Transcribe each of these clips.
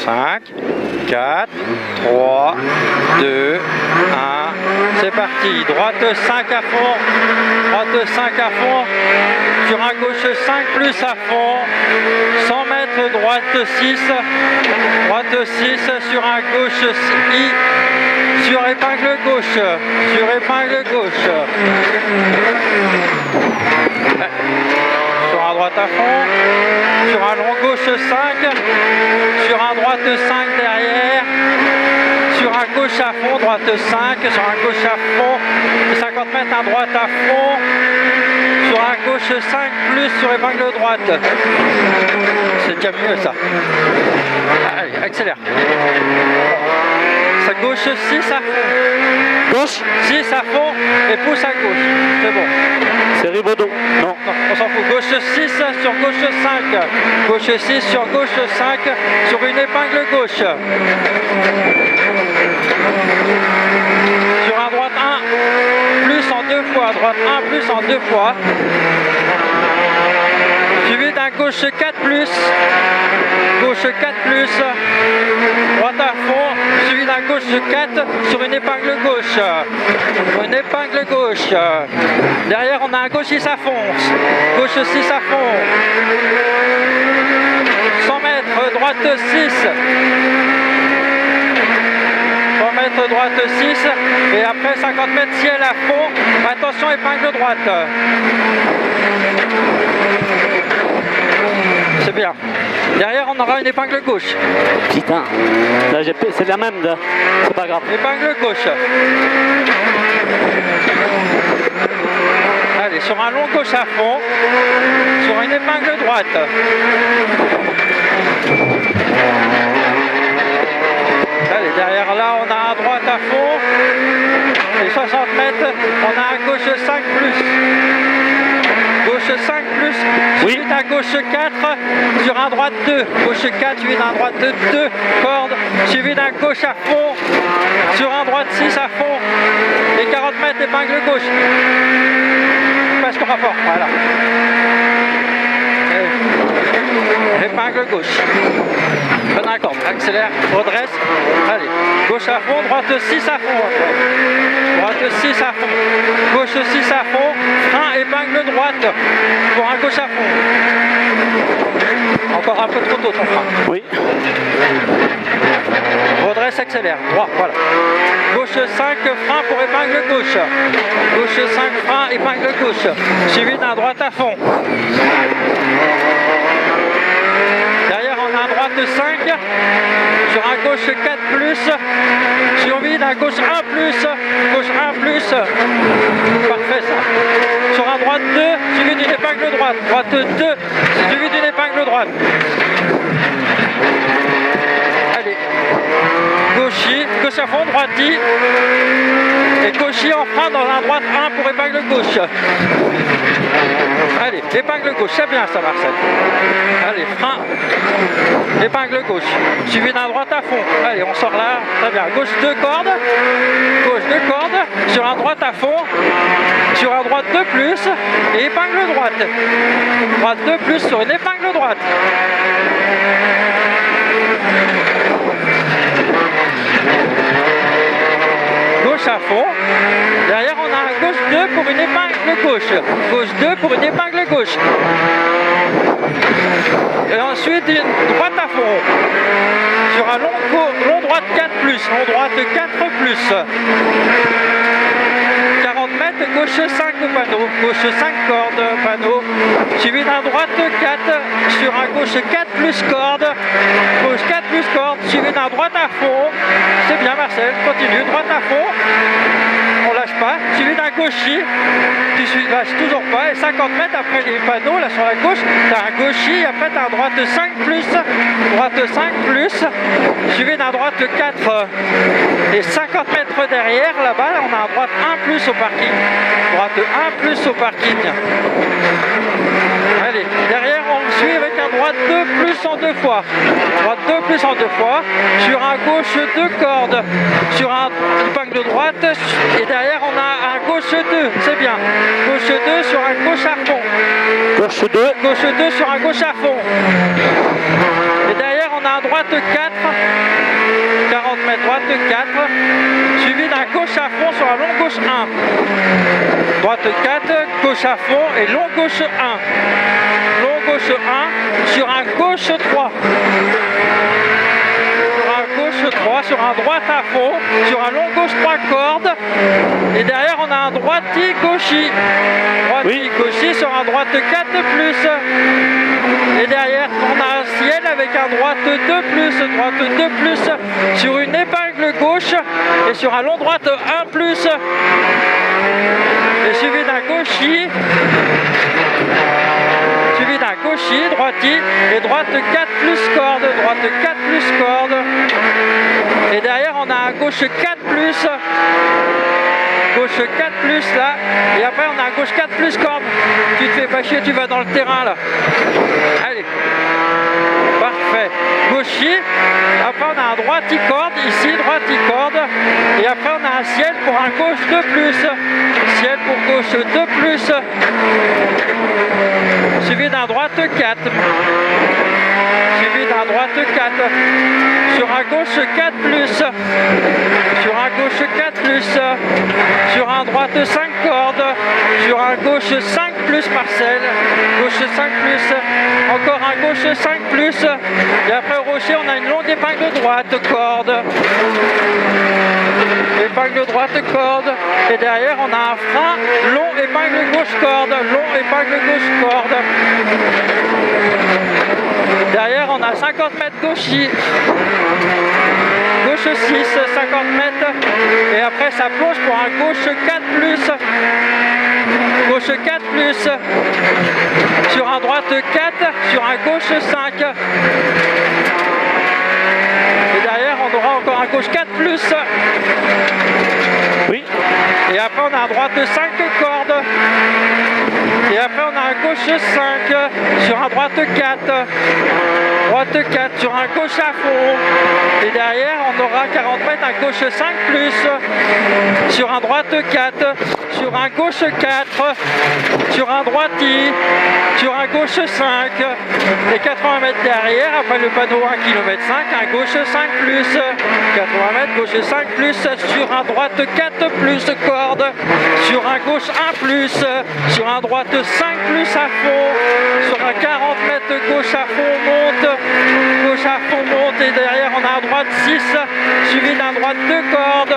5, 4, 3, 2, 1. C'est parti. Droite 5 à fond. Droite 5 à fond. Sur un gauche 5 plus à fond. 100 mètres, droite 6. Droite 6 sur un gauche I. Sur épingle gauche. Sur épingle gauche. Sur un droite à fond. Sur un long gauche 5. Sur un droite 5 derrière. Sur un gauche à fond, droite 5, sur un gauche à fond, 50 mètres, un droite à fond, sur un gauche 5 plus sur épingle droite. C'est déjà mieux ça. Allez, accélère. Ça gauche 6 à fond. Gauche 6 à fond et pousse à gauche. C'est bon. C'est Ribaudot. Non. Non, on s'en fout. Gauche 6 sur gauche 5. Gauche 6 sur gauche 5 sur une épingle gauche. Sur un droite 1 plus en 2 fois. Droite 1 plus en 2 fois. Suivi d'un gauche 4 plus. Gauche 4 plus. Droite à fond. Suivi d'un gauche 4 sur une épingle gauche. Une épingle gauche. Derrière on a un gauche 6 à fond. Gauche 6 à fond. 100 mètres, droite 6. 100 mètres, droite 6. Et après 50 mètres ciel à fond. Attention épingle droite. C'est bien. Derrière, on aura une épingle gauche. Putain, là, c'est la même, là. C'est pas grave. Épingle gauche. Allez, sur un long gauche à fond, sur une épingle droite. Allez, derrière là, on a un droite à fond. Et 60 mètres, on a un gauche 5 plus. Gauche 5 plus, suivi d'un gauche 4 sur un droite 2. Gauche 4 suivi d'un droite 2 cordes, suivi d'un gauche à fond sur un droite 6 à fond. Et 40 mètres épingle gauche. Parce qu'on rapport, voilà. Épingle gauche. Bonne corde, accélère, redresse. Allez, gauche à fond, droite 6 à fond. Droite 6 à fond. Gauche 6 à fond. Frein, épingle droite. Pour un gauche à fond. Encore un peu trop tôt ton frein. Oui. Redresse, accélère. Droit, voilà. Gauche 5, frein pour épingle gauche. Gauche 5, frein, épingle gauche. Suivi d'un droite à fond. Derrière, on a un droite 5 sur un gauche 4 plus, suivi d'un gauche 1 plus, gauche 1 plus. Parfait ça. Sur un droite 2, suivi d'une épingle droite. Droite 2, suivi d'une épingle droite. Allez. Gauchis, gauche à fond, droiti. Et gauchis en frein dans un droite 1 pour épingle gauche. Allez, épingle gauche, c'est bien ça Marcel. Allez, frein, épingle gauche, suivi d'un droite à fond. Allez, on sort là, très bien. Gauche 2 cordes, gauche 2 cordes, sur un droite à fond, sur un droite 2 plus, et épingle droite. Droite 2 plus sur une épingle droite. Gauche à fond. Derrière, on a un gauche 2 pour une épingle gauche. Gauche 2 pour une épingle gauche. Et ensuite, une droite à fond. Sur un long droite 4 plus. Long droite 4 plus. 40 mètres, gauche 5 au panneau. Gauche 5 cordes panneau. Suivi d'un droite 4 sur un gauche 4 plus corde. Gauche 4 plus corde. Suivi d'un droite à fond. C'est bien Marcel, continue. Droite à fond. On lâche pas. Suivi d'un gauchis. Tu lâches toujours pas. Et 50 mètres après les panneaux, là sur la gauche, tu as un gauchis. Après, tu as un droite 5 plus. Droite 5 plus. Suivi d'un droite 4. Et 50 mètres derrière, là-bas, on a un droite 1 plus au parking. Droite 1 plus au parking. Allez, derrière, on suit avec un droite 2 plus en 2 fois. Droite 2 plus en 2 fois. Sur un gauche 2 cordes. Sur un épingle droite. Et derrière, on a un gauche 2. C'est bien. Gauche 2 sur un gauche à fond. Gauche 2. Gauche 2 sur un gauche à fond. Et derrière, on a un droite droite 4, 40 mètres droite 4, suivi d'un gauche à fond sur un long gauche 1. Droite 4, gauche à fond et long gauche 1. Long gauche 1 sur un gauche 3. Gauche 3 sur un droite à fond, sur un long gauche 3 cordes, et derrière on a un droiti gauchi. Droiti gauchi sur un droite 4 plus, et derrière on a un ciel avec un droite 2 plus sur une épingle gauche et sur un long droite 1 plus, et suivi d'un gauchi. Suivi d'un gauchi, droiti, et droite 4 plus corde, droite 4 plus corde. Et derrière on a un gauche 4 plus, gauche 4 plus là, et après on a un gauche 4 plus corde. Tu te fais pas chier, tu vas dans le terrain là. Allez, parfait. Gauchi, après on a un droiti corde, ici droiti corde, et après on a un ciel pour un gauche 2 plus, ciel pour gauche 2 plus, suivi d'un droite 4, suivi d'un droite 4, sur un gauche 4 plus, sur un gauche 4 plus, sur un droite 5 cordes, sur un gauche 5 plus Marcel, gauche 5 plus, encore un gauche 5 plus, et après au rocher on a une longue épingle droite corde, épingle droite corde, et derrière on a un frein long épingle gauche corde, long épingle gauche corde. Derrière on a 50 mètres gauchi, gauche 6, 50 mètres, et après ça plonge pour un gauche 4 plus, gauche 4 plus, sur un droite 4, sur un gauche 5. Et derrière on aura encore un gauche 4 plus. Oui. Et après on a un droite 5 cordes. Et après on a un gauche 5 sur un droite 4. Droite 4 sur un gauche à fond. Et derrière on aura 40 mètres un gauche 5 plus sur un droite 4, sur un gauche 4, sur un droiti, sur un gauche 5. Et 80 mètres derrière, après le panneau 1 km 5, un gauche 5 plus. 80 mètres, gauche 5 plus, sur un droite 4 plus corde, sur un gauche 1 plus, sur un droite 5 plus à fond, sur un 40 mètres gauche à fond monte, et derrière on a un droite 6 suivi d'un droite 2 cordes,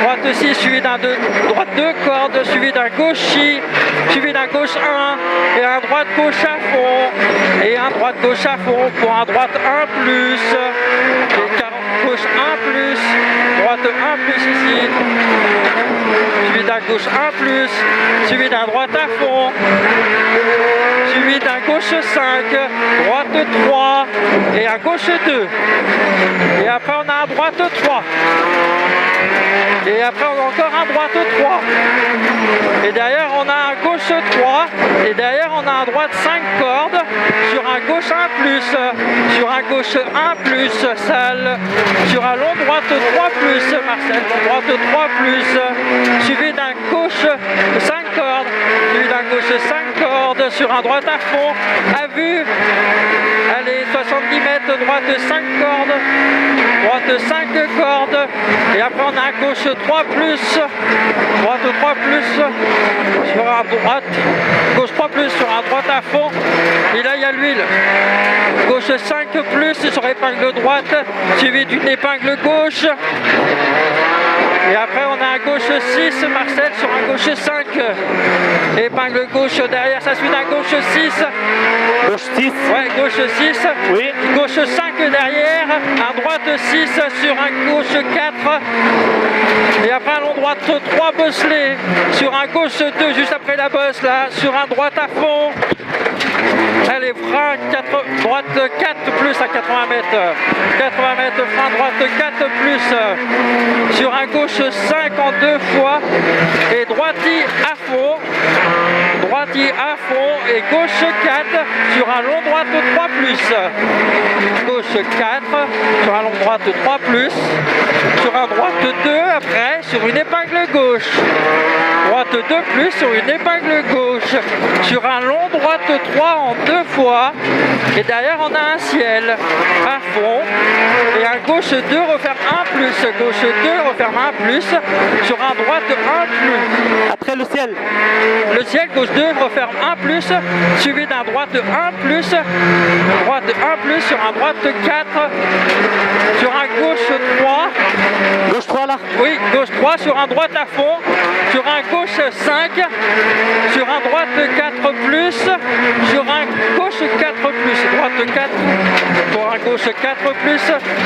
droite 6 suivi d'un droite 2 cordes, suivi d'un gauchi, suivi d'un gauche 1 et un droite gauche à fond, et un droite gauche à fond pour un droite 1 plus, et 40 gauche 1 plus, droite 1 plus ici, suivi d'un gauche 1 plus, suivi d'un droite à fond, suivi d'un gauche 5, droite 3 et un gauche 2. Et après on a un droite 3. Et après on a encore un droite 3. Et derrière on a un gauche 3. Et derrière on a un droite 5 cordes sur un gauche 1 plus, sur un gauche 1 plus, salle, sur un long droite 3 plus, Marcel, long droite 3 plus, suivi d'un gauche 5 cordes, suivi d'un gauche 5 cordes sur un droite à fond, à vue, allez, 70 mètres, droite 5 cordes, droite 5 cordes, et après on a un gauche 3 plus, droite 3 plus, sur un droite, gauche 3 plus sur un droite à fond, et là il y a l'huile, gauche 5 plus sur épingle droite, suivi d'une épingle gauche, et après on a un gauche 6, Marcel, sur un gauche 5, épingle gauche derrière, ça suit d'un gauche 6, Gauche 6. ouais, gauche 6, Oui. gauche 5 derrière, un droite 6 sur un gauche 4, et après un long droite 3 bosselé, sur un gauche 2 juste après la bosse là, sur un droite à fond. Allez, frein 4, droite 4 plus à 80 mètres. 80 mètres, frein droite 4 plus. Sur un gauche 5 en 2 fois. Et droiti à fond. droitier à fond et gauche 4 sur un long droite 3 plus. Gauche 4 sur un long droite 3 plus. Sur un droite 2 après sur une épingle gauche. Droite 2 plus sur une épingle gauche. Sur un long droite 3 en 2 fois. Et derrière on a un ciel à fond. Et un gauche 2 referme 1 plus. Gauche 2 referme 1 plus. Sur un droite 1 plus. Après le ciel. Le ciel gauche 2 referme 1 plus. Suivi d'un droite 1 plus. Droite 1 plus sur un droite 4. Sur un gauche 3. Gauche 3 là. Oui, gauche 3 sur un droite à fond. Sur un gauche 5. Sur un droite 4 plus. Sur un gauche 4 plus. Droite 4. Sur un gauche 4 plus.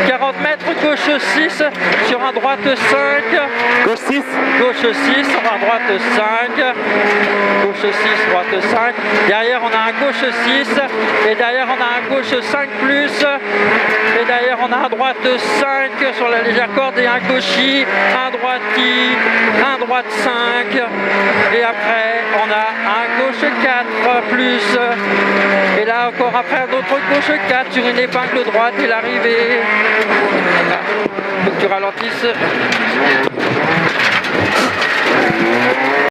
40 mètres. Gauche 6. Sur un droite 5. Gauche 6. Gauche 6 sur un droite 5. Gauche 6, droite 5. Derrière on a un gauche 6. Et derrière on a un gauche 5 plus. Et derrière on a un droite 5 sur la légère corde et un gauchis, un droiti, un droite 5. Et après on a un gauche 4 plus. Et là encore après un autre gauche 4 sur une épingle droite et l'arrivée. Voilà. Faut que tu ralentisses.